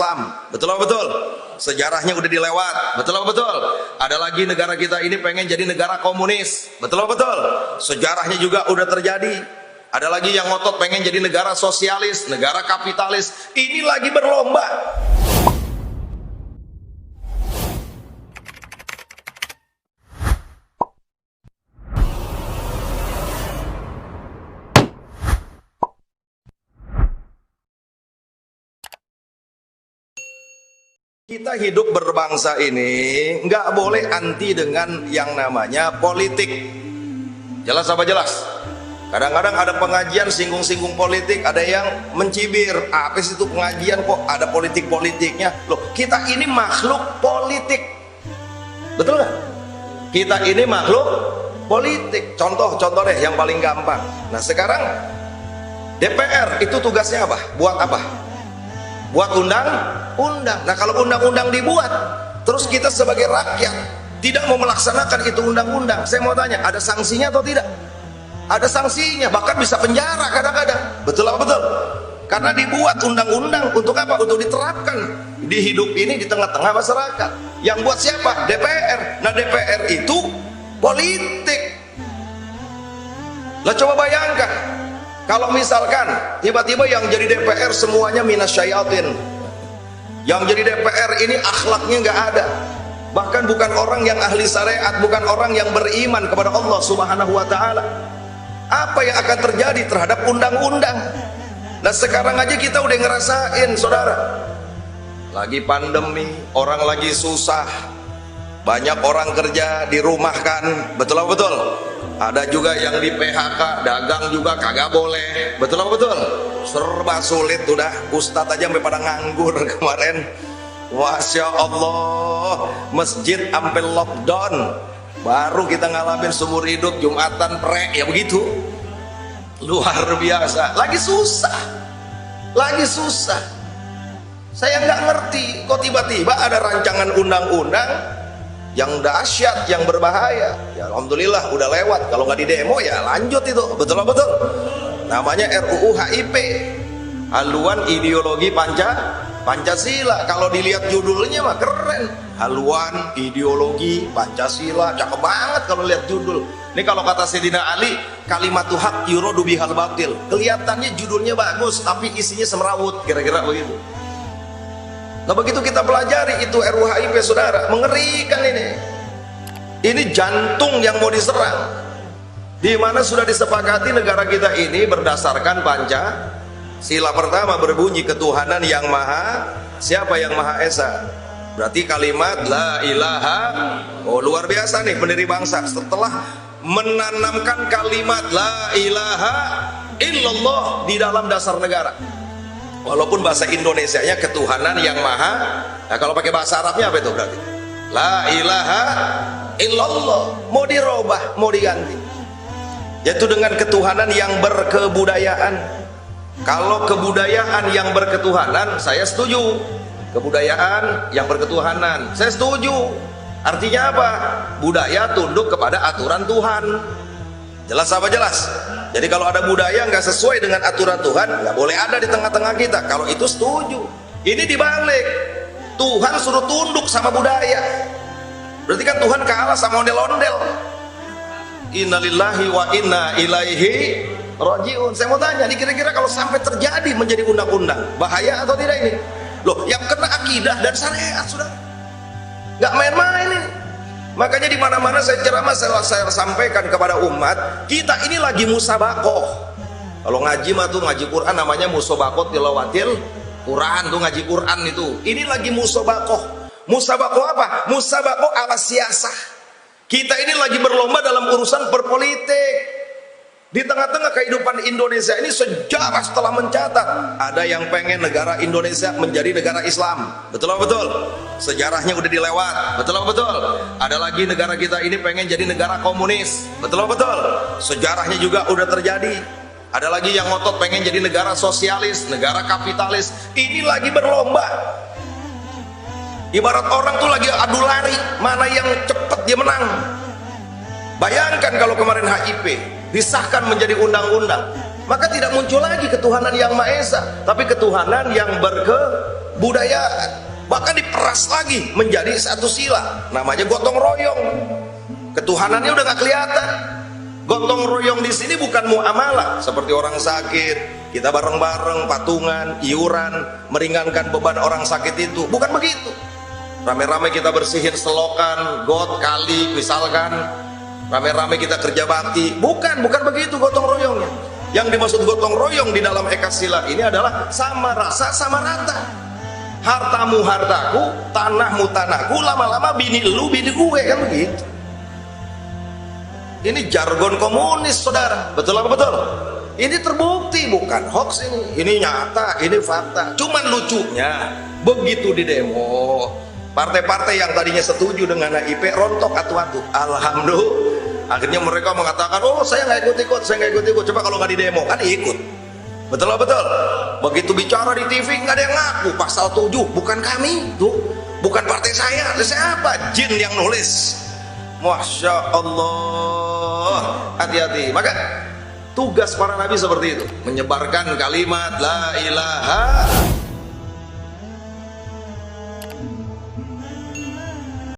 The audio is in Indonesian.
Islam. Betul apa betul? Sejarahnya udah dilewat. Betul apa betul? Ada lagi negara kita ini pengen jadi negara komunis. Betul apa betul? Sejarahnya juga udah terjadi. Ada lagi yang ngotot pengen jadi negara sosialis, negara kapitalis. Ini lagi berlomba. Kita hidup berbangsa ini nggak boleh anti dengan yang namanya politik. Jelas apa jelas? Kadang-kadang ada pengajian singgung-singgung politik, ada yang mencibir. Apa sih itu pengajian kok ada politik-politiknya? Loh, kita ini makhluk politik. Betul nggak? Kita ini makhluk politik. Contoh deh yang paling gampang. Nah sekarang DPR itu tugasnya apa? Buat apa? Buat undang-undang. Nah kalau undang-undang dibuat, terus kita sebagai rakyat tidak mau melaksanakan itu undang-undang, saya mau tanya, ada sanksinya atau tidak? Ada sanksinya, bahkan bisa penjara kadang-kadang. Betul apa betul? Karena dibuat undang-undang untuk apa? Untuk diterapkan di hidup ini di tengah-tengah masyarakat. Yang buat siapa? DPR. Nah DPR itu politik. Lah coba bayangkan, kalau misalkan tiba-tiba yang jadi DPR semuanya minasyayatin, yang jadi DPR ini akhlaknya nggak ada, bahkan bukan orang yang ahli syariat, bukan orang yang beriman kepada Allah Subhanahu wa Ta'ala, apa yang akan terjadi terhadap undang-undang? Nah sekarang aja kita udah ngerasain, saudara, lagi pandemi, orang lagi susah, banyak orang kerja dirumahkan. Betul apa betul? Ada juga yang di PHK, dagang juga kagak boleh. Betul apa betul? Serba sulit udah. Ustadz aja sampai pada nganggur kemarin. Masya Allah, masjid sampai lockdown. Baru kita ngalamin seumur hidup Jumatan prek ya begitu. Luar biasa. Lagi susah. Lagi susah. Saya nggak ngerti kok tiba-tiba ada rancangan undang-undang yang dahsyat, yang berbahaya. Ya alhamdulillah udah lewat. Kalau nggak di demo ya lanjut itu. Betul betul. Namanya RUU HIP, haluan ideologi Pancasila. Kalau dilihat judulnya mah keren, haluan ideologi Pancasila, cakep banget kalau lihat judul. Ini kalau kata Sayyidina Ali, kalimatu haq yuradu bihal batil. Kelihatannya judulnya bagus tapi isinya semrawut, kira-kira begitu. Nah begitu kita pelajari itu RUU HIP, saudara, mengerikan ini. Ini jantung yang mau diserang, di mana sudah disepakati negara kita ini berdasarkan Pancasila. Pertama berbunyi ketuhanan yang maha, siapa yang maha esa. Berarti kalimat la ilaha. Oh luar biasa nih pendiri bangsa, setelah menanamkan kalimat la ilaha illallah di dalam dasar negara. Walaupun bahasa Indonesianya ketuhanan yang maha. Nah kalau pakai bahasa Arabnya apa itu berarti? La ilaha illallah. Mau dirubah, mau diganti, yaitu dengan ketuhanan yang berkebudayaan. Kalau kebudayaan yang berketuhanan, saya setuju. Kebudayaan yang berketuhanan, saya setuju. Artinya apa? Budaya tunduk kepada aturan Tuhan. Jelas apa jelas? Jadi kalau ada budaya nggak sesuai dengan aturan Tuhan, nggak boleh ada di tengah-tengah kita. Kalau itu setuju. Ini dibalik, Tuhan suruh tunduk sama budaya. Berarti kan Tuhan kalah sama ondel-ondel. Innalillahi wa inna ilaihi rajiun. Saya mau tanya, ini kira-kira kalau sampai terjadi menjadi undang-undang, bahaya atau tidak ini? Loh, yang kena akidah dan syariat, sudah nggak main-main ini. Makanya di mana-mana saya ceramah, saya sampaikan kepada umat, kita ini lagi musabakoh. Kalau ngaji mah tuh ngaji Quran namanya musabakoh tilawatil Quran, tuh ngaji Quran itu. Ini lagi musabakoh. Musabakoh apa? Musabakoh ala siasah. Kita ini lagi berlomba dalam urusan berpolitik. Di tengah-tengah kehidupan Indonesia ini, sejarah setelah mencatat, ada yang pengen negara Indonesia menjadi negara Islam. Betul apa betul? Sejarahnya udah dilewat. Betul apa betul? Ada lagi negara kita ini pengen jadi negara komunis. Betul apa betul? Sejarahnya juga udah terjadi. Ada lagi yang ngotot pengen jadi negara sosialis, negara kapitalis. Ini lagi berlomba. Ibarat orang tuh lagi adu lari, mana yang cepat dia menang. Bayangkan kalau kemarin HIP disahkan menjadi undang-undang, maka tidak muncul lagi ketuhanan yang Maha Esa, tapi ketuhanan yang kebudayaan. Bahkan diperas lagi menjadi satu sila, namanya gotong royong. Ketuhanannya udah nggak kelihatan. Gotong royong di sini bukan muamalah seperti orang sakit, kita bareng-bareng patungan, iuran, meringankan beban orang sakit itu. Bukan begitu. Rame-rame kita bersihin selokan, got, kali, misalkan. Rame-rame kita kerja bakti. Bukan begitu gotong royongnya. Yang dimaksud gotong royong di dalam ekasila ini adalah sama rasa, sama rata. Hartamu hartaku, tanahmu tanahku, lama-lama bini lu bini gue, kan begitu. Ini jargon komunis, saudara. Betul apa betul? Ini terbukti, bukan hoax ini nyata, ini fakta. Cuman lucunya begitu di demo, partai-partai yang tadinya setuju dengan HIP rontok atu-atu. Alhamdulillah, akhirnya mereka mengatakan, oh saya nggak ikut-ikut, saya nggak ikut-ikut. Coba kalau nggak di demo, kan ikut. Betul apa betul? Begitu bicara di TV nggak ada yang ngaku. Pasal 7 bukan kami tuh, bukan partai saya. Siapa? Jin yang nulis. Masya Allah, hati-hati. Maka tugas para nabi seperti itu, menyebarkan kalimat la ilaha